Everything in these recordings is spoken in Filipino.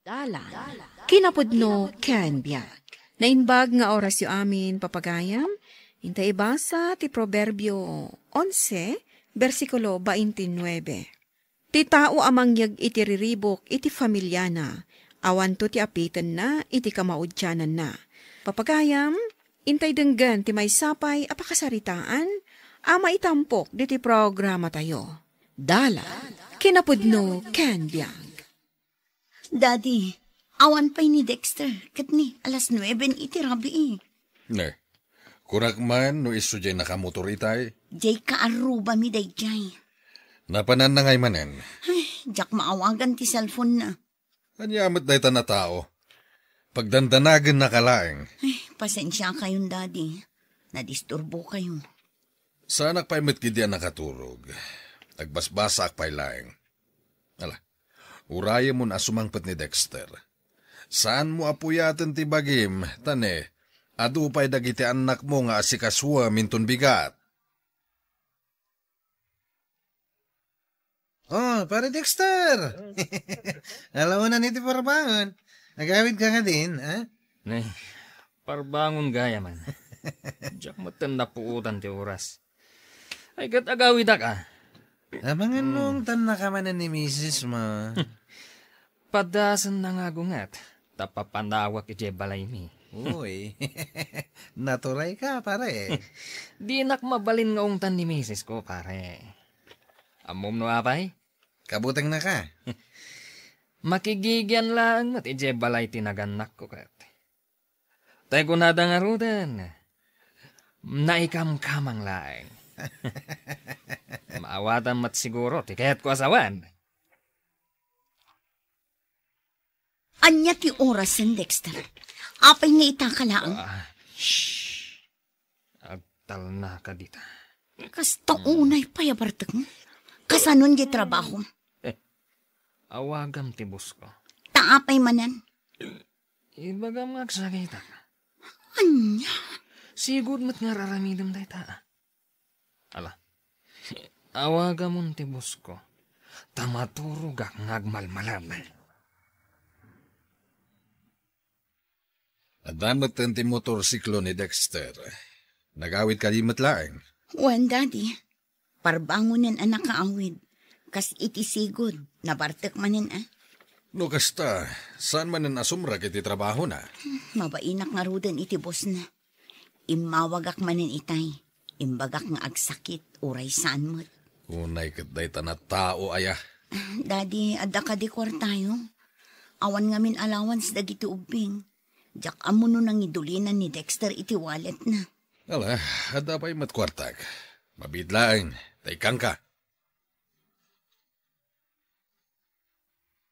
Dala, kinapudno ken biag. Nainbag nga oras yu amin papagayam, intay basa ti Proverbio 11, versikulo 29. Ti tao amangyag iti riribok iti familyana, awan to ti apitan na iti kamaudyanan na. Papagayam, intay denggan ti may sapay apakasaritaan, ama itampok diti programa tayo. Dala, kinapudno ken biag. Daddy, awan pa'y ni Dexter. Kat ni, alas 9 iti rabi Ne, kurak man no iso jay nakamotor itay. Jay kaaruba mi day jay. Napanan na ngay manen. Ay, jak maawagan ti cellphone na. Anyamat day na tao. Pagdandanagan na kalaeng. Ay, pasensya kayong daddy. Nadisturbo kayo. Sanak pa'y matkidian nakaturog. Nagbasbasak pa'y laeng. Ala, uraya mo na sumangpat ni Dexter. Saan mo apuyatan ti bagim, tane, adu pa'y dagiti anak mo nga asikaswa mintun bigat. Oh, pare Dexter! Alam mo na niti parbangon. Nagawid ka nga din, ha? Nay, parbangon gaya man. Diyak matanda puutan ti oras. Ay gat agawid ka. Abangan nung tan ka man ni Mrs. mo. Padasan na nga gungat. Tapapanawak iti balay mi. Uy, naturay ka, pare. Di nak mabalin nga ungtan ni Mrs. ko, pare. Amom no apay? Kabutang na ka. Makigigyan lang at iti balay tinaganak ko kat. Tay ko nada nga rudan. Naikamkamang laeng. Maawatan mat siguro, tikayat ko asawan. Anya ti oras sen Dexter. Apay nga itakalaang. Shhh. Agtal na ka dita. Kasta unay payabartak mo. Kasanon di trabaho. Awagam ti bus ko. Taapay manan. Ibagam agsagita. Anya? Sigud mat nga raramidam day ta. Ala. Awagam ti bus ko. Tamaturog ak ngagmalmalam. Adamat ti motorsiklo ni Dexter. Nagawid kalimat laeng. Wan, daddy. Parbangunan ang nakaawid. Kas iti sigod. Nabartek manin No kasta, saan man ang asumra kiti trabaho na? Mabainak nga rudan iti boss na. Imawagak manin itay. Imbagak nga agsakit. Uray saan mo't. Unay katday tanat tao aya. Daddy, adda ka di kwartayo. Awan nga min allowance dagiti ubing. Jak amuno nang idulinan ni Dexter iti wallet na. Ala, ada pa'y matkwartag. Mabidlaang, taikang ka.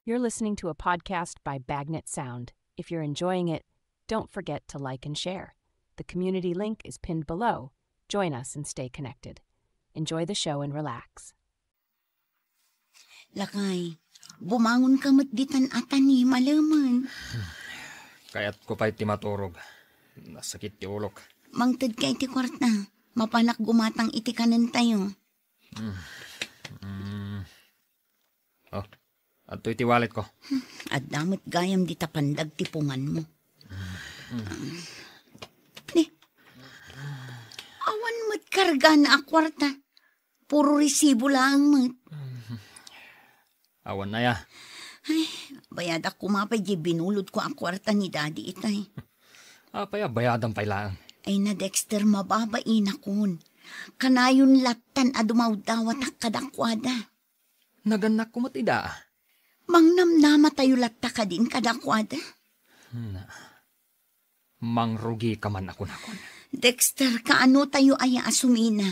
You're listening to a podcast by Bagnet Sound. If you're enjoying it, don't forget to like and share. The community link is pinned below. Join us and stay connected. Enjoy the show and relax. Lakay, bumangon ka matditan ata ni malaman. Kaya't ko pa'y timaturog. Nasakit ti ulok. Mangtad ka iti kwarta. Mapanak gumatang iti kanan tayo. Oh, ato iti wallet ko. At damot gayam di tapandag tipungan mo. Awan mo't karga na akwarta. Puro resibo lang mo't. Awan na ya. Ay, bayadak kumapay di binulod ko akwarta ni daddy itay. Apay bayadan pa'y lang. Ay na Dexter, mababain akon. Kanayon latan adumawdawat ak kadakwada. Naganak ko matida. Mangnamnama tayo latta ka din kadakwada. Mangrugi ka man ako nakon. Dexter, kaano tayo aya asumina?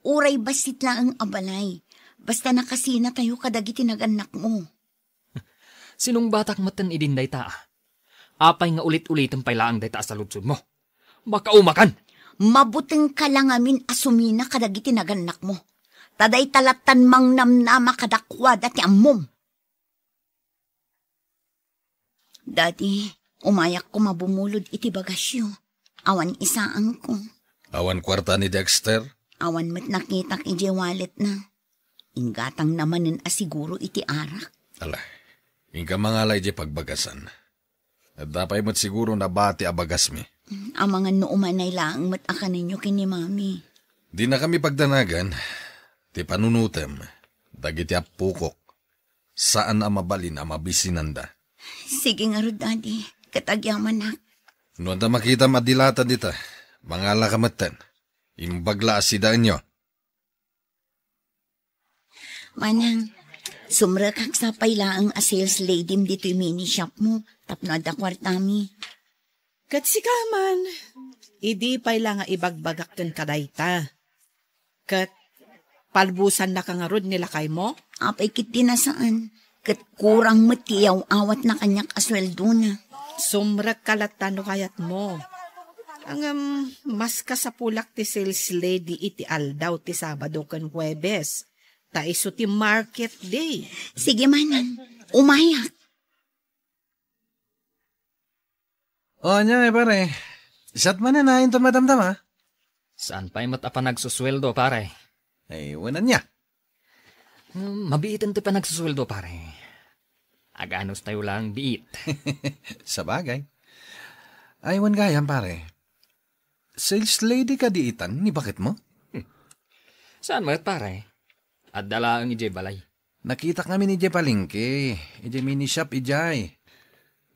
Uray basit lang ang abalay. Basta nakasina tayo kadagiti naganak mo. Sinong batak matan idinday ta? Apay nga ulit-ulitan pa'y laang day ta sa lutsod mo. Baka umakan. Mabuteng ka lang amin asumina kadagiti naganak mo. Taday talatan mangnamnama kadakwada ti ammom. Daddy, umayak ko mabumulod iti bagasyo. Awan isaan ko. Awan kwarta ni Dexter? Awan met nakitak iti wallet na. Inggatang namanen asiguro iti arak. Ala, Ingka mga lay di pagbagasan. At dapay mo't siguro nabati abagas mi. Ang mga nuumanay lang mataka ninyo kini mami. Di na kami pagdanagan, ti panunutem, dagiti apukok, saan ang mabalin ang mabisinanda. Sige nga ro, daddy. Katagyaman nak. Noon na makita madilatan dita, mga lakamatan, imbagla asidaan nyo. Manang, sumra kag sa pailaang a sales lady dito yung mini shop mo. Tapno ada kwartami. Kat si Kaman, idi pay lang nga ibagbagak ken kadayta. Kat palbusan na kangarod nila kay mo? Apay kit dinasaan. Kat kurang matiyaw awat na kanyak asweldo na. Sumrag kalatan no kayat mo. Ang mas kasapulak ti sales lady iti aldaw ti Sabado ken Huwebes. Ta iso ti market day. Sige manang, umayak. O, niya pare. Isat man na yung tumadamdam ha. Saan pa'y matapa nagsusweldo, pare? Ay, wanan niya. Mabiitan ti pa nagsusweldo, pare. Aganos tayo lang biit. Sa bagay. Aywan gayam pare. Sales lady ka diitan, ni bakit mo? Saan mo pare? At dala ang ije balay. Nakita kami ni Jay Palingke. Ije mini shop ijay.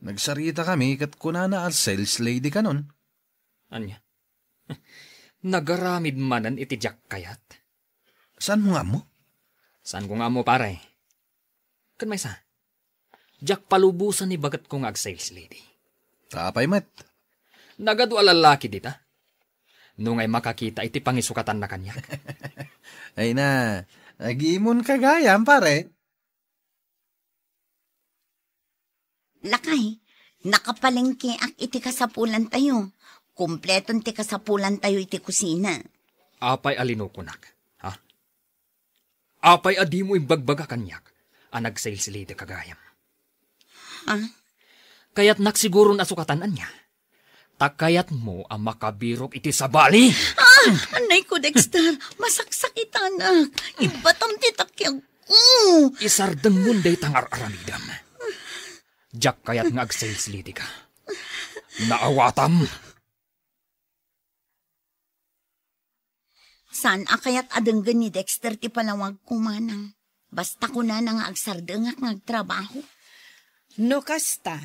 Nagsarita kami kat kunana al sales lady ka nun. Anya? Nagaramid manan iti Jack kayat. Saan mo nga mo? Saan ko nga mo pare? Kan may sa? Jack palubusan ni bagat ko nga ag sales lady. Tapay mat. Nagadu alalaki dita. Nung ay makakita iti pangisukatan na kanya. Ay na, nag-iimon ka gayam pare. Lakay, nakapalengke ak iti kasapulan tayo. Kumpleton ti kasapulan tayo iti kusina. Apay alinukunak, ha? Apay adi mo imbagbaga kanyak, anag sales lady kagayam. Ha? Kaya't naksiguro nasukatanan niya. Takayat mo ang makabirok iti sabali. Anay ko, Dexter, masaksak anak. Ibatam ti takyag ko. Isardeng munday tangar aramidam. Jack kaya't nga ag-sales lady ka. Naawatam. Saan akayat adenggan ni Dexter ti palawag kumanang. Basta ko na nga agsardengak ngagtrabaho. No kasta,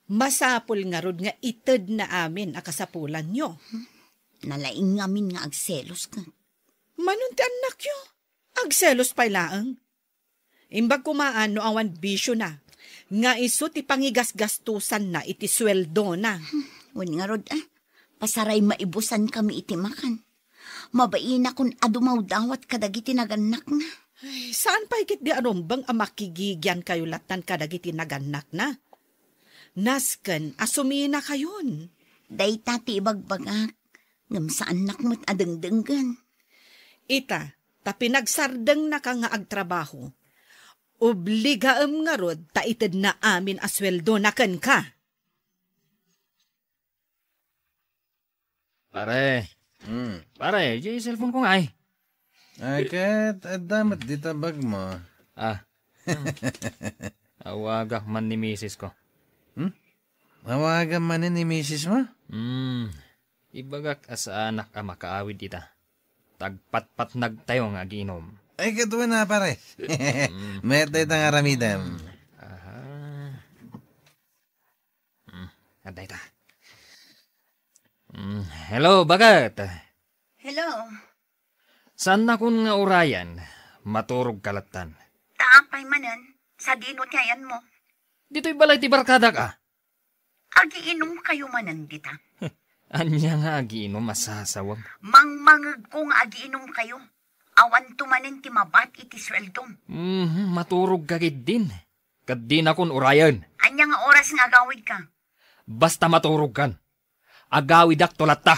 masapul nga rod nga ited na amin akasapulan nyo. Nalaing ngamin nga agselos ka. Manun ti anak yo, agselos pay laeng. Imbag kumaan no awan bisyo na. Nga iso ti pangigasgastusan na iti sweldo na. Wan nga rod pasaray maibusan kami iti makan. Mabaina kun adumaw dawat kadagiti naganak na. Ay, saan pa ikit di arumbang amakigigyan kayo latan kadagiti naganak na? Nasken, asumina kayon. Day tati ibagbagak. Ngam sa anak mo't adengdenggan. Ita, ta pinagsardeng na ka nga agtrabaho. Obligaam nga rod, ta ited na amin asweldo na ken ka. Pare. Pare, yung cellphone ko nga eh. Ay, kat, damat di tabag mo. Awagak man ni misis ko. Mawagan man ni misis mo? Ibagak asa anak ang makaawid ita. Tagpat-pat nagtayo nga ginom. Ay, katuwa na pare. Metay tang aramidam. Aday ta. Hello, bagat. Hello. Saan na kun nga urayan? Maturog kalatan. Taapay manan. Sa dinot kayan mo. Dito'y balay ti barkada ka. Agiinom kayo manan dita. Anya nga agiinom masasawag. Mangmangag kong agiinom kayo. Awan tumanin ti mabat iti sweldom. Maturog kagid din. Kad di na kun urayan. Anya nga oras nga agawid ka. Basta maturog kan. Agawid ak tulatta.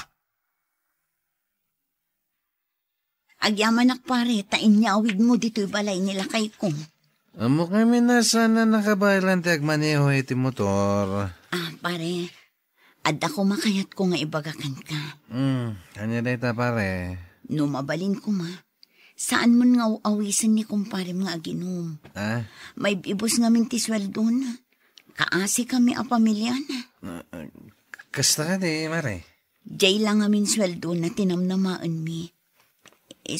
Agyaman ak pare, tain niya awid mo dito'y balay nila kay kong. Amo kami na sana nakabaylan ti agmaneho iti motor. Pare, adda ko makayat ko nga ibagakan ka. Kanya dayta pare. No mabalin ko ma, saan mo nga awisan ni kumpare nga aginom? May ibos nga minti sweldo na. Kaasi kami a pamilya na. Kasta ka di, Mare. Jay lang amin sweldo na tinamnamaan mi.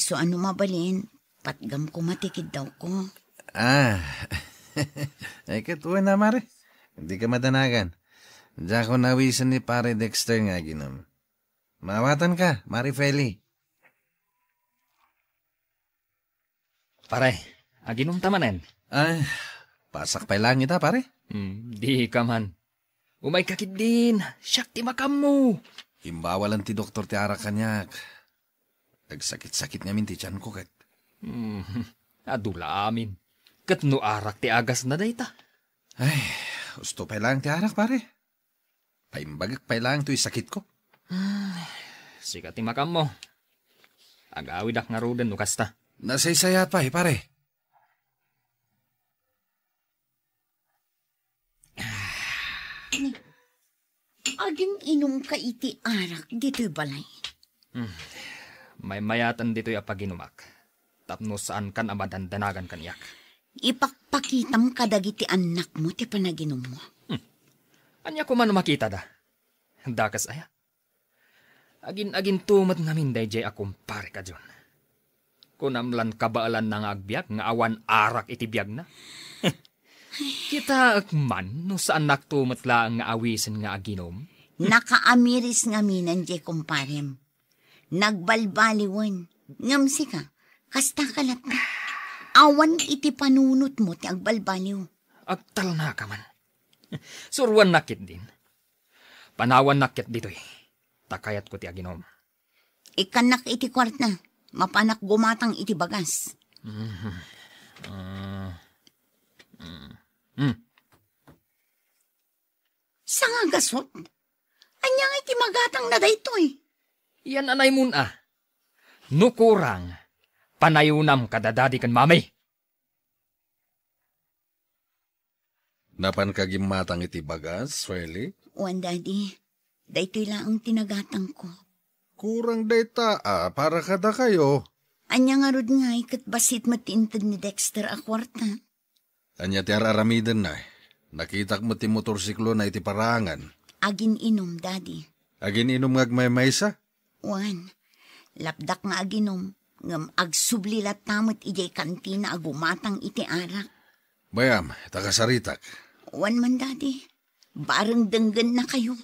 So ano mabalin, patgam ko matikid daw ko. Ay katuwa na, Mare. Hindi ka madanagan. Diyan ko nawisan ni Pare Dexter nga ginom. Mawatan ka, Mari Feli. Pare, aginom tamanen. Pasak pa lang ita, pare. Di ka man. Umay kakit din. Siyak ti makam mo. Imbawalan ti doktor ti arak kanyak. Nagsakit-sakit ngamin ti tiyan ko kat. Adula amin. Kat no arak ti agas na dayta. Ay, gusto pa lang ti arak, pare. Paimbagak pa lang to'y sakit ko. Sika ti makam mo. Agawid ak nga rudan no kasta. Nasaysayat pa, pare. Aging inom ka iti arak, dito'y balay. May mayatan dito'y apaginumak. Tapno saan kan amadandanagan kaniyak. Ipakpakitam ka dagiti anak mo, ti panaginom mo. Anya ko man makita da. Dakas aya. Agin tumat ngamin day jay akumpare ka dyan. Kunamlan kabaalan na nga agbyag, nga awan arak iti biyag na. Kita akman, no saan naktumat lang nga awisin nga aginom? Nakaamiris nga minan jay kumparem. Nagbalbaliwan. Ngamsi ka, kasta kalat na. Awan iti panunot mo ti agbalbaliw. Agtal na ka man. Surwan nakit din. Panawan nakit dito'y. Takayat ko ti aginom. Ikanak iti kwarta. Mapanak gumatang iti bagas. Sa nga gasot? Anyang iti magatang na daytoy. Yan anay muna. Nukurang. Panayunam kadadadi kan mamay. Napan kagimatang iti bagas, Feli? Wan, Daddy. Daytoy lang ang tinagatang ko. Kurang dayta, para kada kayo. Anya nga rod nga, ikat basit matintad ni Dexter a kwarta. Anya ti araramidan na. Nakitak mo ti motorsiklo na iti parangan. Agin inom, Daddy. Agin inom ngagmaymaysa? Wan, lapdak nga aginom. Ngam agsublilat tamot ijay kantina agumatang iti arak. Bayam, takasaritak. Wan man, Daddy. Barang denggan na kayo.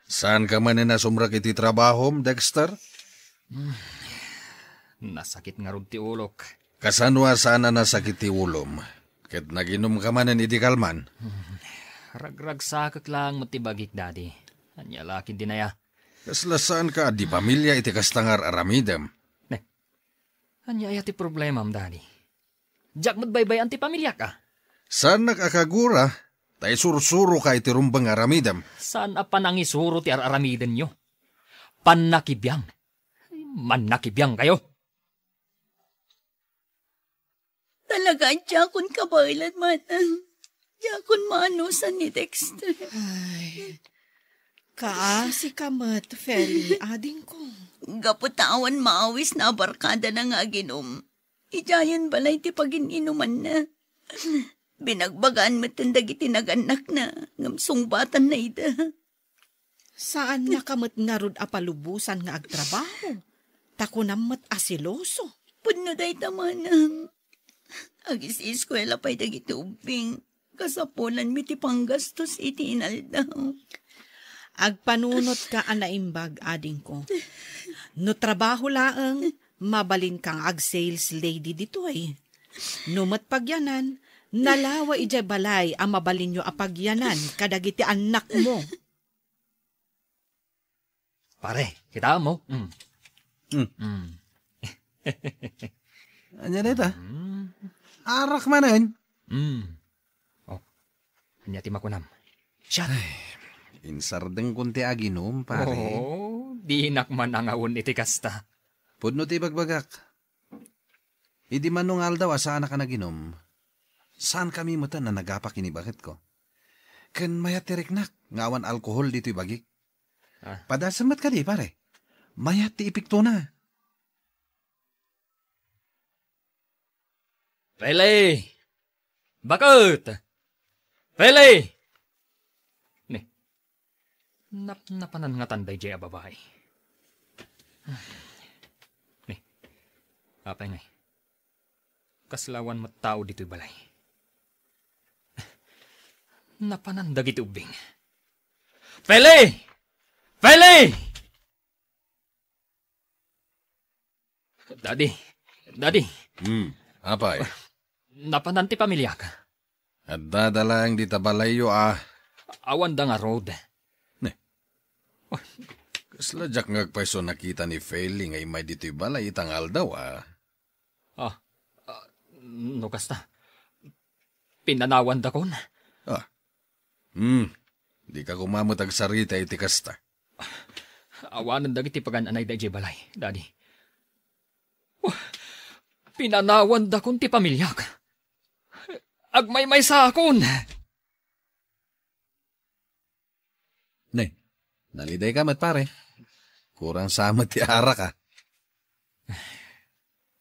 Saan ka man na sumrak iti trabaho, Dexter? Nasakit nga rod ti ulok. Kasanwa saan na nasakit ti ulom? Ket naginom ka man iti kalman. Ragrag sakak lang matibagik, Daddy. Anya lakin dinaya. Kaslasaan ka, di pamilya iti kastangar aramidem. Anya ti problema, Daddy. Diyak matbaybay anti pamilya ka. Saan nakakagura? Tay sursuro ka iti rumbang aramidem. Saan panangisuro ti aramiden nyo? Panakibiyang. Manakibiyang kayo. Talaga, Jakon kabailan man. Jakon manusan ni Dexter. Ay, kaasi kamat, Feli, ading ko. Gaputawan maawis na barkada na nga ginom. Ijayan balay ti pagininuman na. Binagbagaan matandag itinaganak na. Ngamsungbatan na ida. Saan nakamot nga rod apalubusan nga agtrabaho? Takunam mat asiloso. Pudno day tamanang. Agis eskwela pa'y dagiti ubing. Kasapulan mi ti panggastos iti inaldaw. Agpanunot ka anaimbag, ading ko. No trabaho laang, mabalin kang ag-sales lady dito eh. No matpagyanan, nalawa ija balay ang mabalin nyo apagyanan kadagiti anak mo. Pare, kita mo? Anya neta? Arak manen. Oh, anya ti makunam. Shot. Insardeng kunti aginom, pare. Oh, di nakman ang awon iti kasta. Pudno ti bagbagak. Idi manungal daw asaan ka naginom. Saan kami mo na nagapak inibakit ko? Ken mayat tiriknak, ngawan alkohol dito'y bagik. Padasamat ka di, pare. Mayat ti ipikto na. Pele! Bakit? Feli! Ni, napanan nga tanday jay a babae. Ni, apay ngay. Kaslawan mat tao dito'y balay. Napanan dagiti ubing. Feli! Feli! Daddy, Apay. napanan ti pamilya ka. At dadalang di tabalayo Awan da nga road. Kasla jak ngagpaiso nakita ni Feli ngay may dito'y balay itangal daw No kasta. Pinanawan da kon. Di ka kumamot ag sarita iti kasta. Awanan dagiti pagananay da jay balay, Daddy. Pinanawan da kon ti pamilyak. Agmay-may sa akon. Ne, naliday ka mat pare. Kurang sama ti ara ka.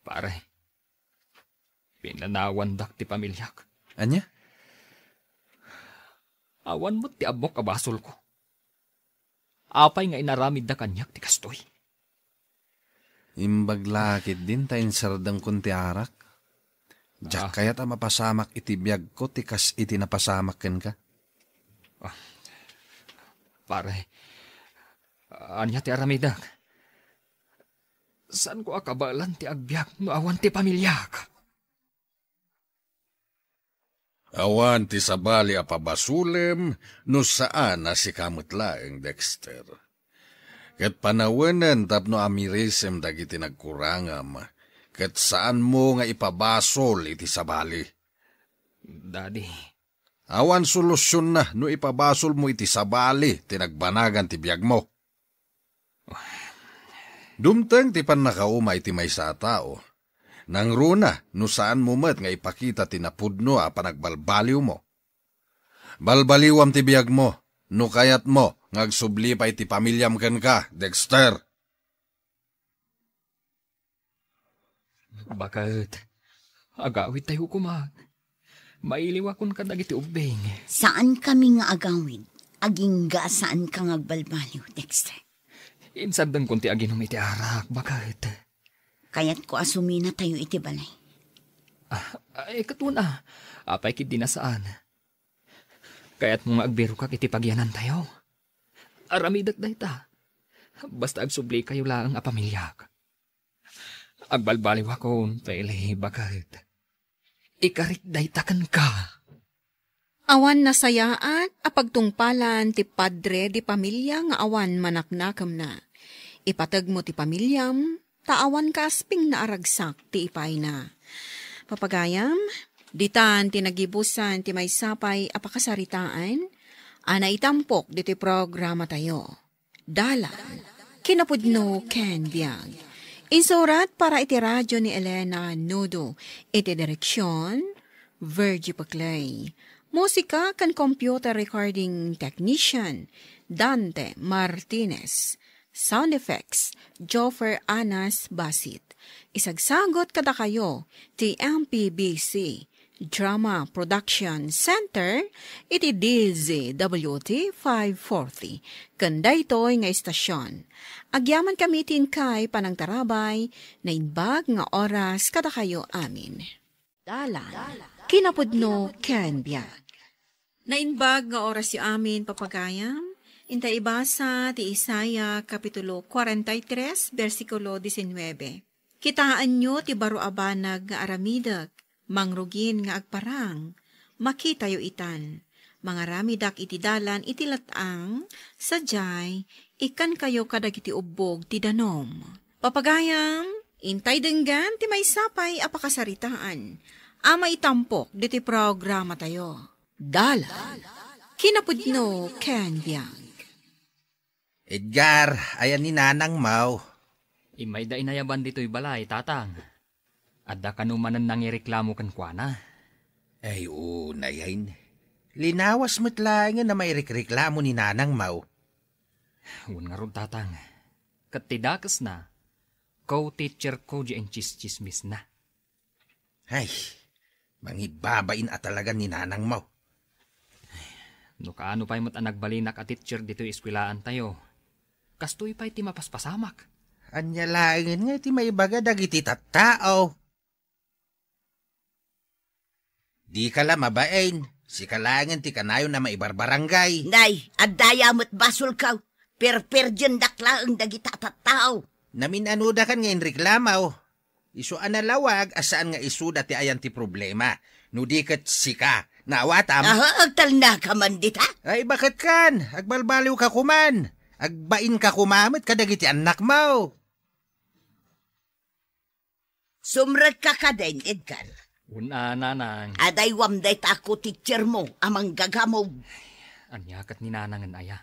Pare, pinanawan dak ti pamilyak. Anya? Awan mo ti abok kabasol ko. Apay nga inaramid da kanyak ti kastoy. Imbag lakit din tayin sardang kunti arak. Diyak kaya ta mapasamak iti biyag ko tikas iti napasamak ken ka. Pare, anya ti aramidak. Saan ko akabalan ti agbyag no awan ti pamilyak? Awan ti sabali pabasulem no saan na si kamot laeng Dexter. Ket panawanan tapno amirisem dagiti nagkurangam. Ket saan mo nga ipabasol iti sabali. Daddy, Awan solusyon na no ipabasol mo iti sabali tinagbanagan ti biyag mo. Dumteng ti panakauma iti may sa tao. Nang runa no saan mo met nga ipakita tinapudno panagbalbaliw mo. Balbaliwam ti biyag mo no kayat mo ngagsubli pa iti pamilyam ken ka, Dexter. bakit? Agawid tayo kumag. Mailiwakon ka dagiti ubing. Saan kami nga agawid? Agingga saan ka ngagbalbaliw, Dexter? Insabdan kunti aginom iti arak, bakit? Kaya't ko asumina tayo iti balay. Ay, katuna. Apay kit di na saan. Kaya't mo nga agbiro ka iti pagyanan tayo. Aramidak da ita. Basta agsubli kayo lang a pamilyak. Agbalbaliw akon, Feli, bakit? Ikarit da itakan ka. Awan nasayaan apagtungpalan ti padre di pamilya nga awan manaknakam na. Ipatag mo ti pamilyam, taawan ka asping na aragsak ti ipay na. Papagayam, ditan tinagibusan ti may sapay apakasaritaan, ana itampok diti programa tayo. Dalan, kinapudno ken biag. Insurat para iti radyo ni Elena Nudo, iti direksyon, Virgie Paclay. Musika kan computer recording technician, Dante Martinez. Sound effects, Joffer Anas Basit. Isagsagot kada kayo, ti MPBC Drama Production Center, iti DZWT 540. Kanda ito'y nga istasyon. Agyaman kami kay panangtarabay, na inbag nga oras kada kayo amin. Dalan, kinapudno ken biag. Nainbag nga oras yu amin papagayam, inta ibasa ti Isaya Kapitulo 43, versikulo 19. Kitaan nyo ti baro abanag nga aramidag, mangrugin nga agparang, makita yu itan. Mga ramidak iti dalan iti latang, sadyay, ikan kayo kadagiti ubog ti danom. Papagayam, intay denggan ti may sapay apakasaritaan. Ama itampok diti programa tayo. Dalan, kinapudno ken biag. Edgar, ayan ni Nanang Mau. Imay da inayaban dito'y balay, tatang. Adda kanumanan nangireklamo kan kuana. Ay, nayayin. Linawas mo't lang na may reklamo ni Nanang Mau. Huwag nga ron, tatang. Katidakas na, co-teacher ko di ang chismis na. Ay, Mangibabain at talaga ni nanang mo. No kaano pa'y mo't nagbalinak at teacher dito iskwilaan tayo. Kastoy pa'y ti mapaspasamak. Anya langin nga ti may baga dagiti tattao. Di ka la mabain. Si kalangan ti kanayo na maibarbarangay. Nay, adaya mo't basol ka. Perperdian dakla ang dagita tattao. Naminanuda kan ngayon reklamaw. Isu analawag asaan nga isuda ti ayan ti problema. No di kat sika. Nawatam. Agtal na ka man dita. Ay bakit kan? Agbalbaliw ka kuman. Agbain ka kumamit kadagiti anak mo. Sumrat ka ka din, Edgar. Una, nanang. Aday wamday ta ako teacher mo, amang gagamog. Anyakat ni nanangan aya.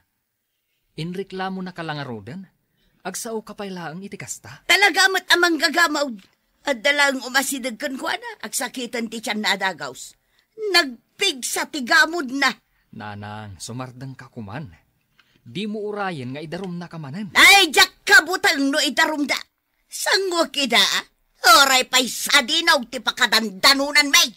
Inreklamo na kalangarodan. Agsao ka pa'y laang itikasta. Talagamat amang gagamog. At dalang umasidag kan kwa na, agsakitan ti tiyan na adagaws. Nagpig sa tigamod na. Nanang, sumardang ka kuman. Di mo urayan nga idarom na kamanan. Ay, jak kabutang no idarum da. Sangwa kida, oray pa'y sadinaw ti pakadandanunan may.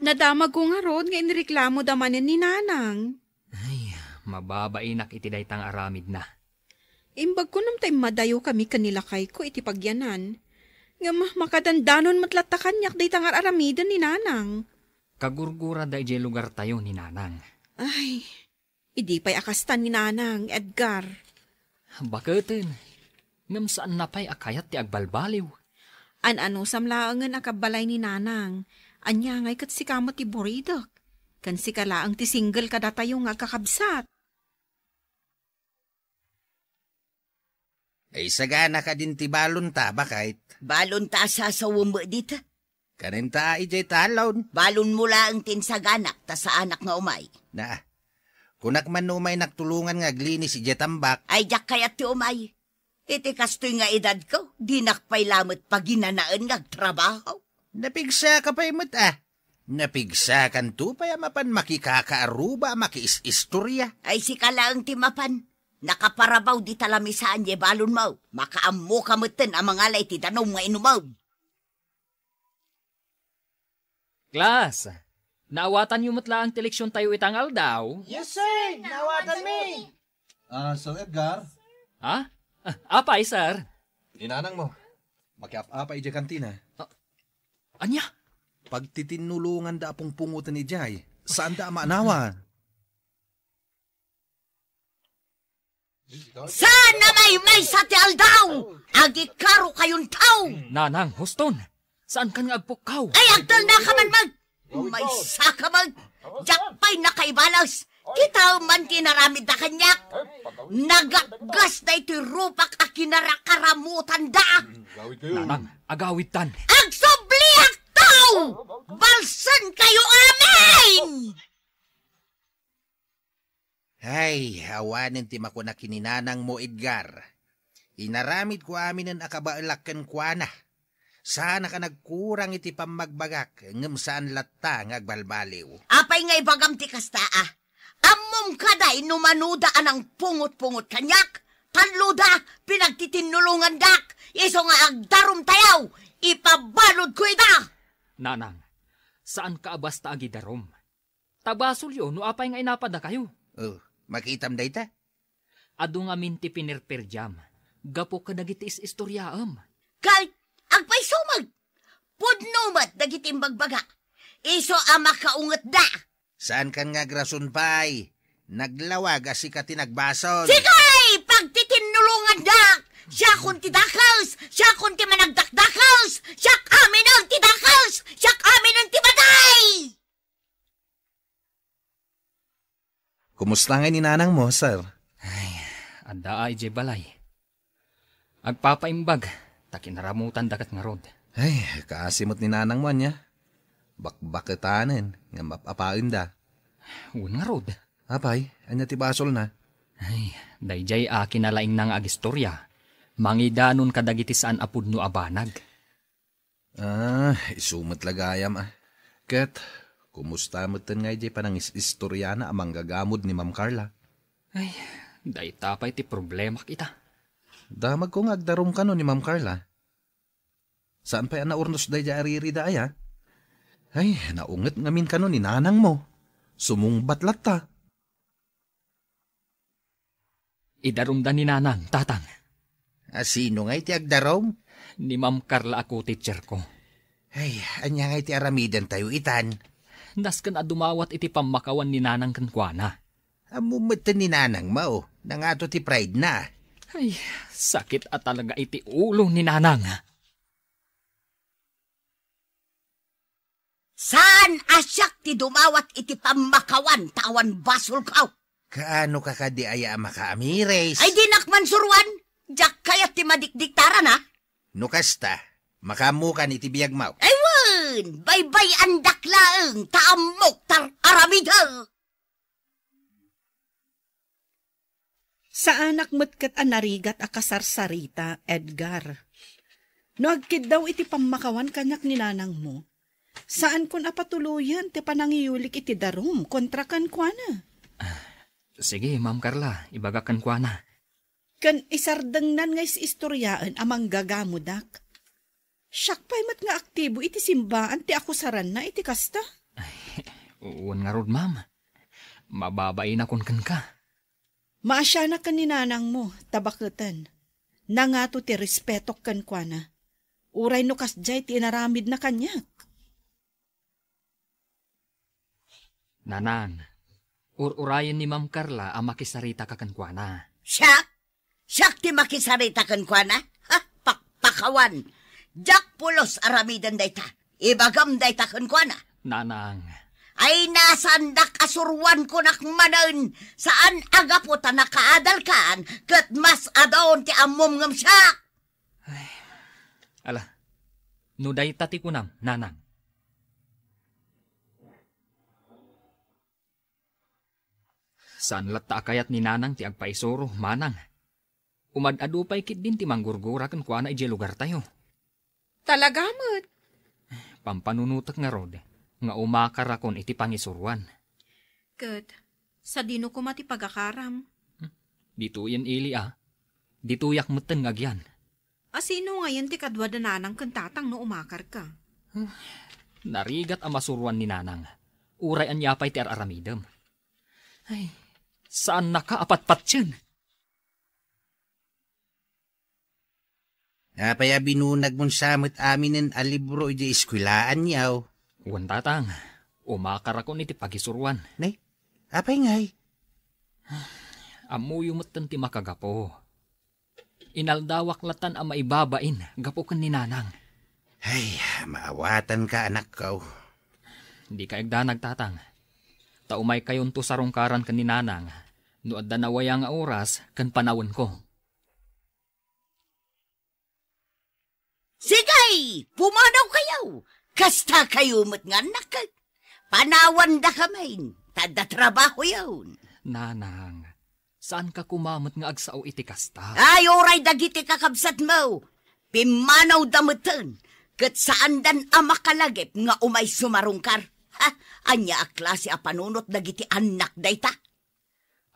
Nadamag ko nga rod nga inreklamo damanin ni nanang. Ay, mababainak iti daytang aramid na. Imbag ko nam tayo madayo kami kanilakay ko iti pagyanan. Nga makadandanon matlatta kanyak day tangar aramidan ni nanang. Kagurgura da ije lugar tayo ni nanang. Ay, idi pa'y akastan ni nanang, Edgar. Bakaten, ngam saan na pa'y akayat ti agbalbaliw. An-ano samlaangan akabalay ni nanang. Anya ngay kat si kamot ti boridak. Kan si kalaang ti single kada tayo nga kakabsat. Ay sagana ka din ti balon ta bakit? Balon ta sa mo dita. Kanin ta ijay talon. Balon mula ang tinsaganak ta sa anak nga umay. Na, kunak man umay naktulungan nga glinis ijay tambak. Ay jak kayat ti umay. Iti kastoy nga edad ko, di nakpay lamot paginanaan nga trabaho. Napigsa ka pa'y mo't Napigsa kan tu pa'y mapan makikakaaruba makiistorya. Ay si kalaang timapan. Nakaparabaw di talamisaan ye balon mo. Makaammo kamutin ang mga alay ti danaw nga inumaw. Klas, naawatan niyo matla ang teleksyon tayo itangal daw? Yes sir, nawatan mi. Sir Edgar, Ha? Apay, sir. ninanang mo. Makiap-apa ijay kantina. Anya? Pagtitinulungan da apong pungutan ni Jay, saan da maanawan? Sana may sa ti aldaw! Agikaro kayon tao! Nanang, Huston, saan ka nga agpukaw? Ay, agdal na ka man mag! May saka mag! Jakpay nakaibalas! Kita man kinaramid na kanyak! Nagagas na ito'y rupak a kinarakaramutan da! Nanang, agawid tan. Agsobliak tao! Balsan kayo amin! Ay, awanin ti mako na kininanang mo Edgar. Inaramid ko amin ang akabaalakan kwa na. Sana ka nagkurang iti pamagbagak, ngem saan latta ng agbalbaliw. Apay nga ibagam ti kasta ah. Ammom kaday numanuda anang pungot-pungot kanyak. Tanluda, pinagtitinulungan dak. Iso nga agdarum tayaw. Ipabalod ko ida. Nanang, saan ka abasta agidarom? Tabasol yun, no apay nga inapada kayo. Oh, makitam da ita? Adu nga minti pinerperjam. Gapo ka dagiti istoryaam. Kay, agpay sumag. Pudnumat dagitim bagbaga. Iso ama kaungat da. Saan kan nga grason pay? Naglawag asi ka tinagbason. Sigay, pagtitinulungan dak. Siya kun ti dakals. Siya kun ti managdakdakals. Siya amin ang ti dakals. Siya amin ang ti baday. Kumusta nga ninanang mo, sir? Anda ay balay. Agpapaimbag, takinaramutan dakat nga rod. Ay, kaasimot ninanang mo niya. Bakbaketanin, nga mapapain da. Un nga rod. Apay, anya ti basol na. Ay, dayjay akin na laing nang agistorya. Mangidanon kadagiti saan apud no abanag. Isumat lagayam Ket, kumusta mo ten nga ijay panang istoryana amang gagamod ni Ma'am Carla? Ay, day tapay ti problema kita. Damag ko nga agdarom ka no ni Ma'am Carla. Saan pa yan naurnos day ariri da ay, ha? Ay, naunget ngamin ka ni nanang mo. Sumungbat lata. Idarumdan ni nanang, tatang. Sino nga iti agdarom? Ni Ma'am Carla ako, teacher ko. Ay, anya nga iti aramidan tayo itan. Das kan dumawat iti pamakawan ni nanang kankwana. Amumatan ni nanang mo, nangato ti pride na. Ay, sakit at talaga iti ulo ni nanang. Saan asyak ti dumawat iti pamakawan tawan basol kaw? Kaano ka kadiaya makaamires? Ay dinakman surwan, jak kayat ti madikdiktaran ha? No kasta, makamukan iti biyag mo. Aywan, baybay andak laeng, taamok tar aramida. Sa anak mo't kat anarigat a kasarsarita, Edgar. No agkid daw iti pamakawan kanyak ni nanang mo. Saan kun apatuluyan ti panangiyulik iti darum kontra kankwana? Sige, Ma'am Carla, ibaga kankwana. Kan isardengnan nga istoryaan amang gagamudak. Siyak pa'y mat nga aktibo iti simbaan ti akusaran na iti kasta. Uwan nga rod, Ma'am. Mababain akon kan ka. Maasya na kan ni nanang mo, tabaketan. Nangato ti respetok kankwana. Uray no kasjay ti inaramid na kanyak. Nanang, urayan ni Ma'am Carla ang makisarita ka kankwana. Siyak ti makisarita kankwana? Ha? Pakpakawan. Jak pulos aramidan dayta. Ibagam dayta kankwana. Nanang. Ay nasandak asurwan ko nakmanan. Saan agaputa nakaadalkan kat mas adon ti amom ngam siyak. Ala, nuday tati kunam, nanang. Saan latta akayat ni nanang ti agpaisuro, manang. Umadadupay kit din ti manggurgura kan kuana ije lugar tayo. Talagamot. Pampanunutak nga rod, nga umakar akon iti pangisuruan. Kat, sa dino ko mati pagakaram. Dito yan ili Dituyak meten ngagyan. Asino ngayon ti kadwa da nanang kantatang no umakar ka? Narigat ang masuruan ni nanang. Uray an yapay ti aramidem. Ay, saan nakaapat-pat yan? Napaya binunag mong samot amin ng alibro iti eskwilaan niyaw. Uwan tatang, umakar ako niti pagisuruan. Nay, apay ngay. Amuyo mo't ti makagapo. Inaldawak latan ang maibabain, gapo kan ni nanang. Ay, maawatan ka anak ko. Di ka igdanag tatang. Taumay kayon to sarungkaran kan ni nanang, no adda nawaya nga oras kan panawon ko. Sigay, pumanaw kayaw. Kasta kayo mo't nga nakat. Panawan da kamain. Tada trabaho yawn. Nanang, saan ka kumamot nga agsao iti kasta? Ay, oray dagiti kakabsat mo. Pimanaw damutan. Kat saan dan amakalagip nga umay sumarungkar. Ha? Anya a klase a panunot dagiti anak dayta.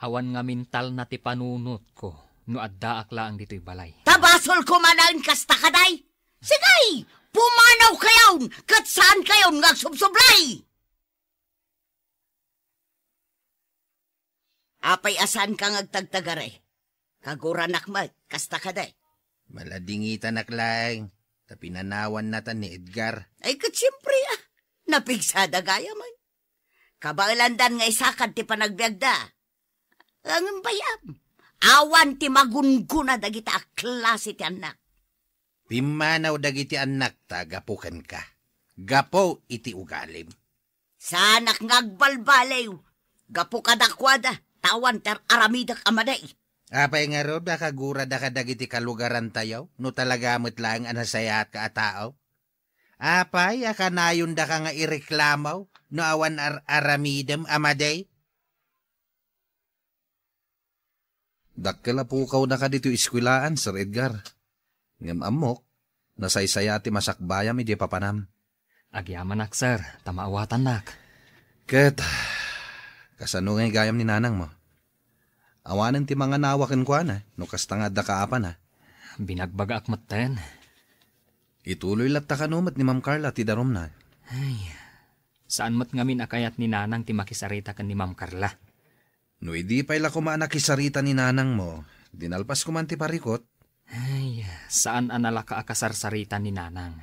Awan nga mental na ti panunot ko, no adda akla ang dito'y balay. Tabasol ko manain kasta kaday. Sigay, pumanaw kayawn. Kat saan kayawn nga subsublay. Apay asan kang agtagtagare? Kaguranak mat, kasta kaday. Maladingitan naklang. Tapinanawan natan ni Edgar. Ay kat siyempre napigsada gaya man. Kabailandan nga isakad ti panagbiagda. Ang bayam. Awan ti magunguna dagita klase ti anak. Pimanaw dagiti anak ta, gapukan ka. Gapo iti ugalim. Sanak ngagbalbalew. Gapo kadakwada. Tawan ter aramidak amaday. Apay nga ro, nakagura da ka dagiti kalugaran tayo, no talagamot lang anasayat ka atao. Apay, akanayon da ka nga ireklamaw, no awan aramidem amaday. Dakkala pukaw na ka dito iskwilaan, Sir Edgar. Ngam amok, nasaysayati masakbayam iti papanam. Agyaman nak, sir. Tamaawatan nak. Ket, kasano ngay gayam ni nanang mo? Awanan ti mga nawakin kwa na, no kastangad da kaapan ha. Binagbaga akmaten. Ituloy latta kanumat ni Ma'am Carla ti darom na. Ay, saan mat ngamin akayat ni Nanang ti makisarita kan ni Ma'am Carla? No idi pa'y la kumaan kisarita ni Nanang mo, dinalpas ko man ti parikot. Ay, saan anala ka akasarsarita ni Nanang?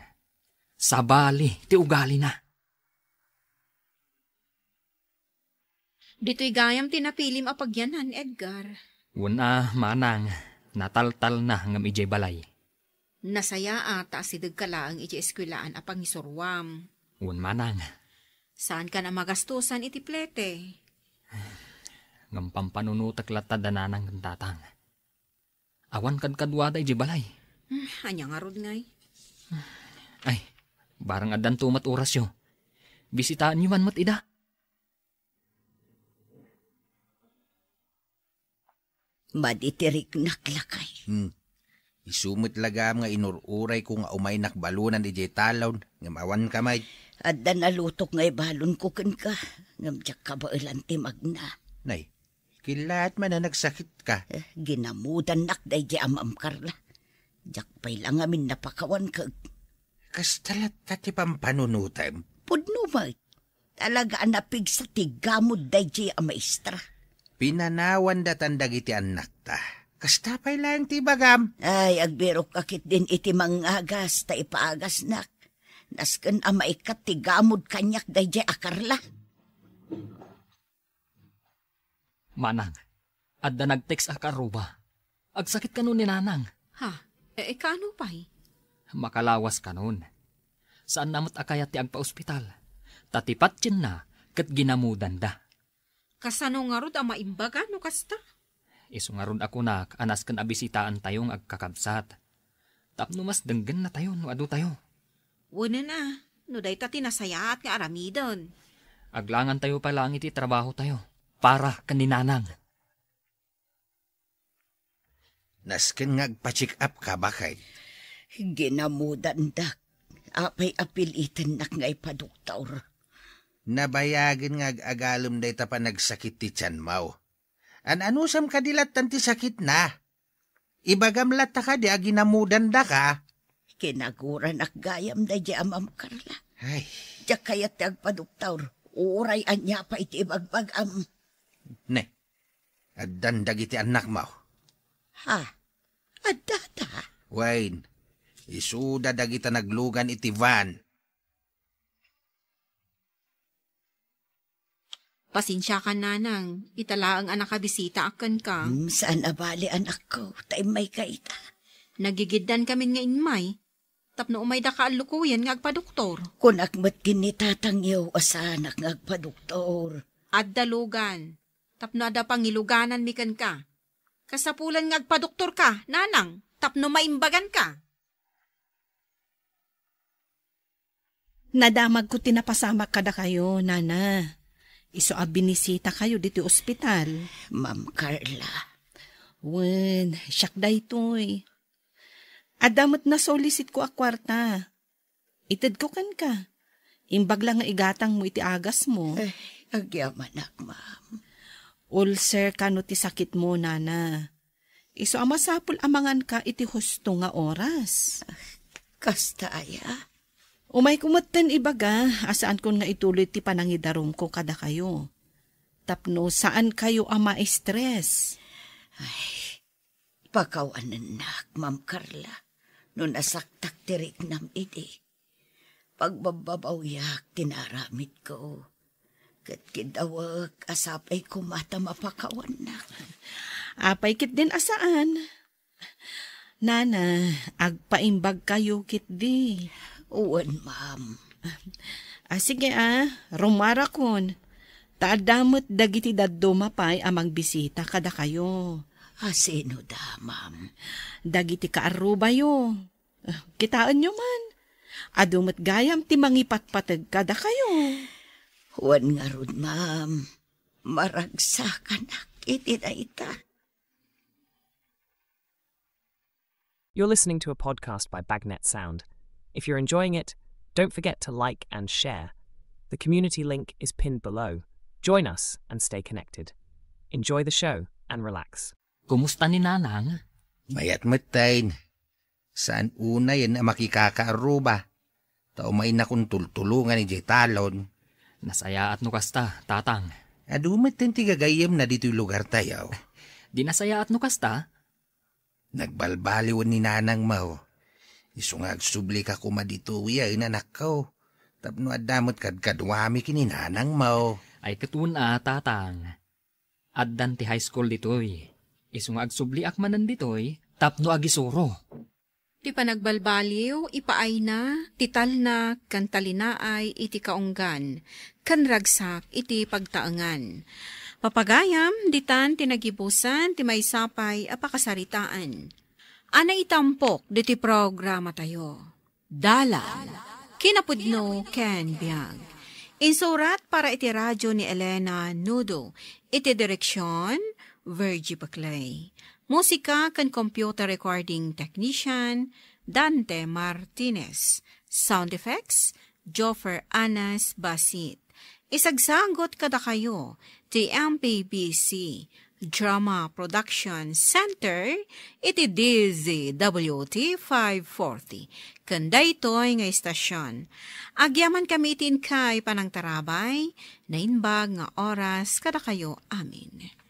Sabali, ti ugali na. Dito'y gayam tinapilim apagyanan, Edgar. Una, Manang, nataltal na ngam ijay balay. Nasaya ata si dagkala ang iti eskwelaan apang isurwam. Un Manang, Saan ka na magastusan iti plete? ngam pampanunutak latad na Nanang kantatang. Awan kad kadwada ijay balay. Anya nga rod ngay. Ay, barang adan tumat oras yo. Bisitaan niyo man mat ida. Maditirik naklakay. Isumit lagam nga inururay ko nga umay nakbalunan di jay talon, ngam awan kamay. At nalutok nga ibalon ko kan ka. Ngam tiyak kabailan ti magna. Nay, kilat man na nagsakit ka. Ginamudan nakday di Ma'am Carla. Diyak pa'y lang amin napakawan ka. Kastalat ta ti pampanunutan. Pudno ba? Talaga anapig sa tigamod day di maestra. Pinanawan datan dagiti anak ta. Kastapay lang ti bagam. Ay, agbiro kakit din iti mangagas ta ipaagas nak. Nasken maikat tigamod kanyak day di Carla. Manang, adda nag-text akaruba. Agsakit ka nun ni Nanang. Ha? Kano pa'y? Makalawas ka nun. Saan namat akayat ti agpa-ospital? Tatipat yun na, kat ginamudan da. Kasano nga rod ang maimbaga no kasta? Iso nga ron ako na, anas kan abisitaan tayong agkakabsat. Tapno mas denggan na tayo, no adu tayo. Wala na. No day ta tinasayaat nga aramidon. Aglangan tayo pa lang iti trabaho tayo. Para kaninanang. Nasken nga agpa-check up ka bakay. Ginamudan dak. Apay apilitan nak nga ipaduktor. Nabayagin nga agalom day ta pa nagsakit ti tiyan mau. Anusam kadilat tanti sakit na. Ibagam lata ka di aginamudan da ka. Kinaguran ak gayam day di Ma'am Carla. Ay, Diyak kayat ti agpaduktor. Uray anya pa iti ibagbagam. ne. Addan dagiti anak mau. Ha? Adata? Wayne, isuda dagita naglugan iti van. Pasensya ka, Nanang. Itala ang anak kabisita akan ka. Saan abali anak ko? Tay may kaita. Nagigiddan kami nga inmay. Tapno umay da ka alukuyan nga agpaduktor. Kung akmat kinitatangyaw asanak nga agpaduktor. At dalugan. Tapno ada pangiluganan mikan ka. Kasapulan nga agpaduktor ka, Nanang. Tapno maimbagan ka. Nadamag ko tinapasama kada kayo, Nana. Iso binisita kayo dito ospital. Ma'am Carla. Wen, siyak da ito'y. Adamot na solisit ko akwarta. Itid ko kan ka. Imbag lang nga igatang mo iti agas mo. Agyaman ak, ma'am. Ulcer ka no ti sakit mo, Nana. Iso amasapul amangan ka iti husto nga oras. Kasta aya. Umay kumatan ibaga, asaan ko nga ituloy ti panangidarom ko kada kayo. Tapno saan kayo ma-stress? Ay, pakawanan nak, Ma'am Carla. No nasaktak tirik nam iti. Pagbababawyak, tinaramit ko. Kat kidawag, asapay ko mata mapakawan nak. Apay kit din asaan? Nana, agpaimbag kayo kit di. Uwan, ma'am. Sige rumara kon. Taadamot dagiti daddo mapay amang bisita kada kayo. Sino da, ma'am? Dagiti kaaruba yo. Kitaan nyo man. Adumot gayam ti mangipatpatag kada kayo. Uwan nga ron, ma'am. Maragsakan iti na ita. You're listening to a podcast by Bagnet Sound. If you're enjoying it, don't forget to like and share. The community link is pinned below. Join us and stay connected. Enjoy the show and relax. Kumusta ni Nanang? Mayat matain. Saan una yan na makikakaaruba? Tao may nakong tultulungan ni Talon. Nasaya at nukasta, tatang. Adumat ang tigagayam na dito'y lugar tayo. Di nasaya at nukasta? Nagbalbaliw ni nanang mo. Isungag subli ka kuma dito ay nanak ko. Tapno adamot kadkadwami kini nanang mo. Ay katuna, tatang. Addan ti high school ditoy. Isungag subli akmanan ditoy, tapno agisuro. Ti panagbalbaliw, ipaay na, tital na, kan talinaay, iti kaunggan, kan ragsak, iti pagtaangan. Papagayam, ditan tinagibusan, ti may sapay, apakasaritaan. Ana itampok, diti programa tayo. Dalan, kinapudno, Ken Biag. Insurat para iti radyo ni Elena Nudo, iti direksyon, Virgie Baclay. Musika kan computer recording technician, Dante Martinez. Sound effects, Joffer Anas Basit. Isagsagot kada kayo, ti MPBC Drama Production Center, iti DZWT 540. Kanda ito'y nga istasyon. Agyaman kami itin kay panang tarabay, na inbag nga oras kada kayo amin.